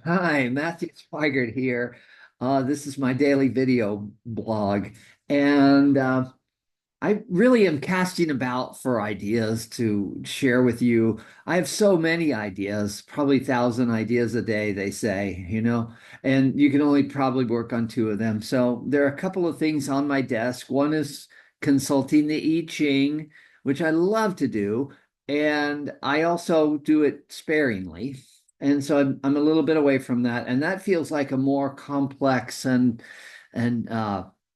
Hi, Matthew Sweigart here. This is my daily video blog, and I really am casting about for ideas to share with you. I have so many ideas, probably 1,000 ideas a day, they say, and you can only probably work on two of them. So there are a couple of things on my desk. One is consulting the I Ching, which I love to do, and I also do it sparingly. And so I'm a little bit away from that, and that feels like a more complex and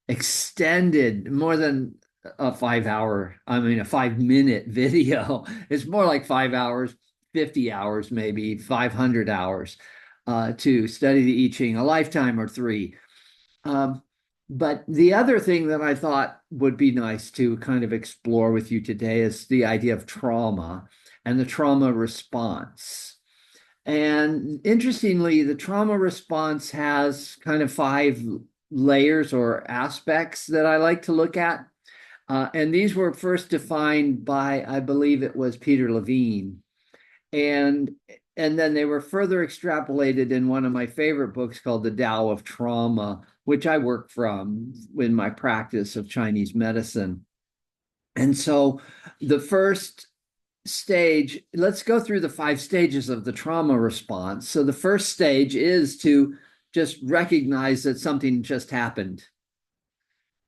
extended, more than a 5 minute video. It's more like 5 hours, 50 hours, maybe 500 hours to study the I Ching, a lifetime or three. Um, but the other thing that I thought would be nice to kind of explore with you today is the idea of trauma and the trauma response. And interestingly, the trauma response has kind of five layers or aspects that I like to look at. And these were first defined by, I believe it was Peter Levine. And and then they were further extrapolated in one of my favorite books called The Tao of Trauma, which I work from in my practice of Chinese medicine. And so the first stage, let's go through the five stages of the trauma response. So the first stage is to just recognize that something just happened.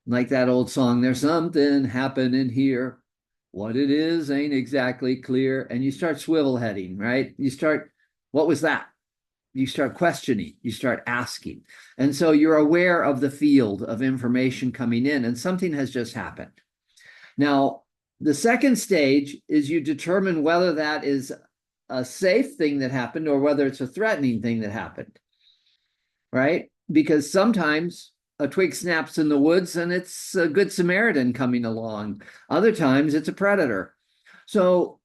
Like that old song, there's something happening here. What it is ain't exactly clear. And you start swivel heading, right? What was that? You start questioning, you start asking. And so you're aware of the field of information coming in, and something has just happened. Now, the second stage is you determine whether that is a safe thing that happened or whether it's a threatening thing that happened, right? Because sometimes a twig snaps in the woods and it's a good Samaritan coming along. Other times it's a predator. So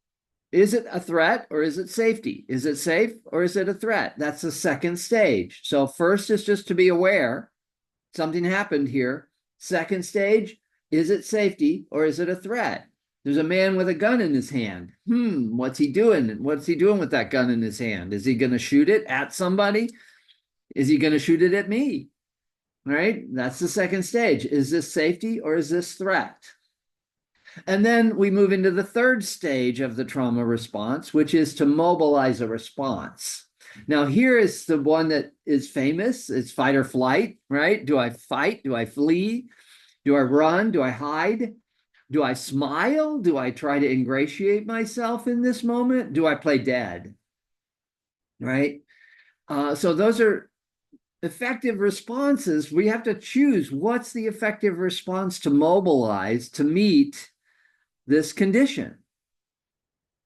is it a threat or is it safety? Is it safe or is it a threat? That's the second stage. So first is just to be aware something happened here. Second stage, is it safety or is it a threat? There's a man with a gun in his hand. What's he doing? What's he doing with that gun in his hand? Is he going to shoot it at somebody? Is he going to shoot it at me? Right? That's the second stage. Is this safety or is this threat? And then we move into the third stage of the trauma response, which is to mobilize a response. Now, here is the one that is famous. It's fight or flight, right? Do I fight? Do I flee? Do I run? Do I hide? Do I smile? Do I try to ingratiate myself in this moment? Do I play dead? Right? So those are effective responses. We have to choose what's the effective response to mobilize to meet this condition.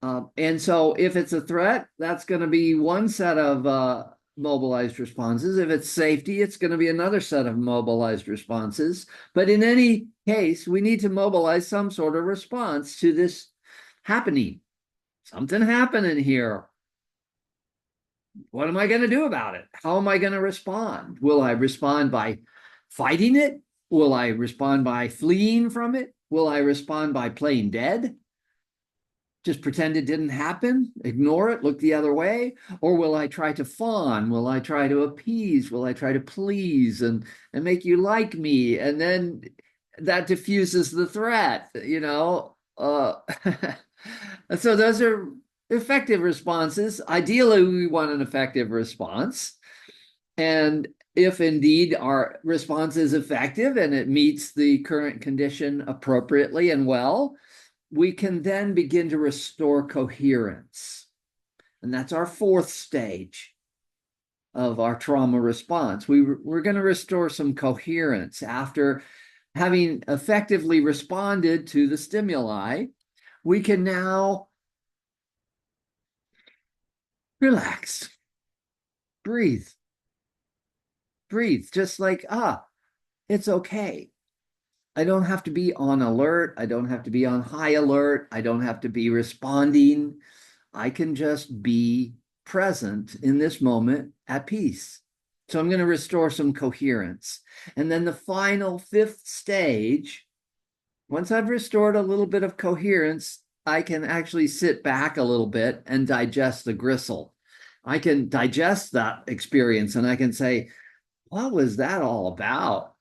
And so if it's a threat, that's going to be one set of mobilized responses. If it's safety, it's going to be another set of mobilized responses. But in any case, we need to mobilize some sort of response to this happening. Something happening here. What am I going to do about it? How am I going to respond? Will I respond by fighting it? Will I respond by fleeing from it? Will I respond by playing dead? Just pretend it didn't happen, ignore it, look the other way? Or will I try to fawn? Will I try to appease? Will I try to please and make you like me? And then that diffuses the threat, so those are effective responses. Ideally, we want an effective response. And if indeed our response is effective and it meets the current condition appropriately and well, we can then begin to restore coherence. And that's our fourth stage of our trauma response. We're going to restore some coherence after having effectively responded to the stimuli. We can now relax, breathe, breathe, just like, it's okay. I don't have to be on alert. I don't have to be on high alert. I don't have to be responding. I can just be present in this moment at peace. So I'm going to restore some coherence. And then the final fifth stage, once I've restored a little bit of coherence, I can actually sit back a little bit and digest the gristle. I can digest that experience and I can say, what was that all about?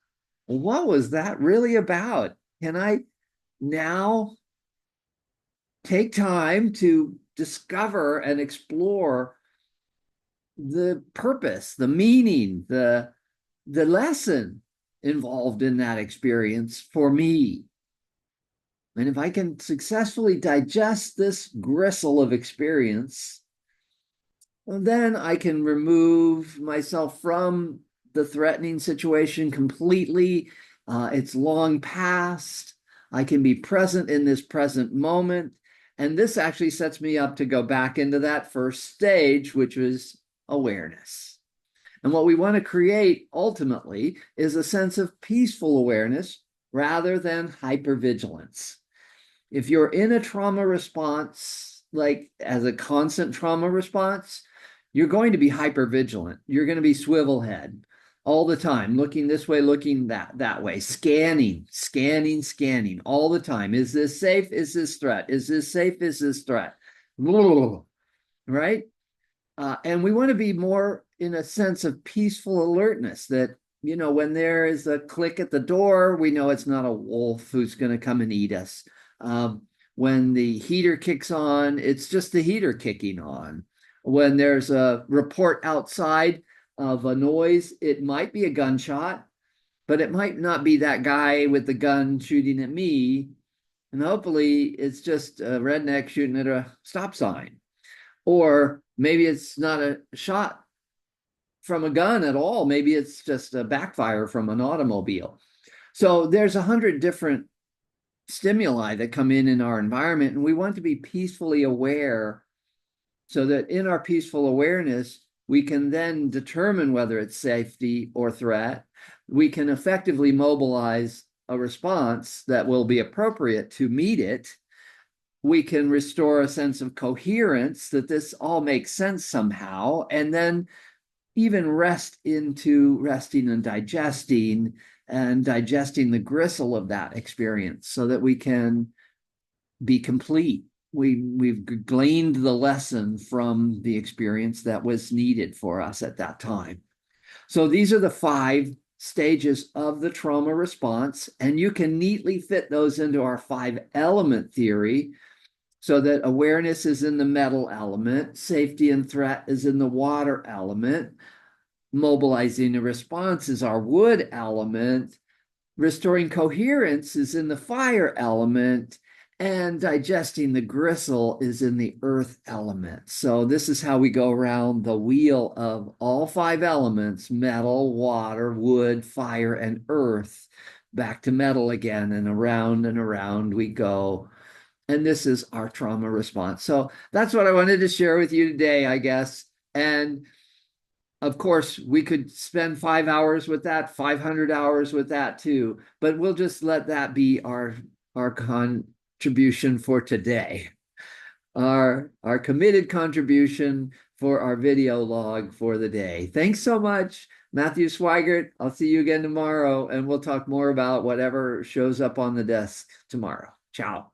What was that really about? Can I now take time to discover and explore the purpose, the meaning, the lesson involved in that experience for me? And if I can successfully digest this gristle of experience, well, then I can remove myself from the threatening situation completely. It's long past. I can be present in this present moment. And this actually sets me up to go back into that first stage, which was awareness. And what we want to create ultimately is a sense of peaceful awareness rather than hypervigilance. If you're in a trauma response, like as a constant trauma response, you're going to be hypervigilant. You're going to be swivel head all the time, looking this way, looking that way, scanning all the time. Is this safe? Is this threat? Is this safe? Is this threat? Right? And we want to be more in a sense of peaceful alertness that, when there is a click at the door, we know it's not a wolf who's going to come and eat us. When the heater kicks on, it's just the heater kicking on. When there's a report outside of a noise, it might be a gunshot, but it might not be that guy with the gun shooting at me. And hopefully it's just a redneck shooting at a stop sign. Or maybe it's not a shot from a gun at all. Maybe it's just a backfire from an automobile. So there's 100 different stimuli that come in our environment, and we want to be peacefully aware so that in our peaceful awareness, we can then determine whether it's safety or threat. We can effectively mobilize a response that will be appropriate to meet it. We can restore a sense of coherence that this all makes sense somehow, and then even rest into resting and digesting the gristle of that experience so that we can be complete. We've gleaned the lesson from the experience that was needed for us at that time. So these are the 5 stages of the trauma response, and you can neatly fit those into our 5-element theory so that awareness is in the metal element, safety and threat is in the water element, mobilizing a response is our wood element, restoring coherence is in the fire element, and digesting the gristle is in the earth element. So this is how we go around the wheel of all 5 elements: metal, water, wood, fire, and earth, back to metal again, and around we go. And this is our trauma response. So that's what I wanted to share with you today, I guess. And of course, we could spend 5 hours with that, 500 hours with that too, but we'll just let that be our contribution for today, our committed contribution for our video log for the day. Thanks so much, Matthew Sweigart. I'll see you again tomorrow, and we'll talk more about whatever shows up on the desk tomorrow. Ciao.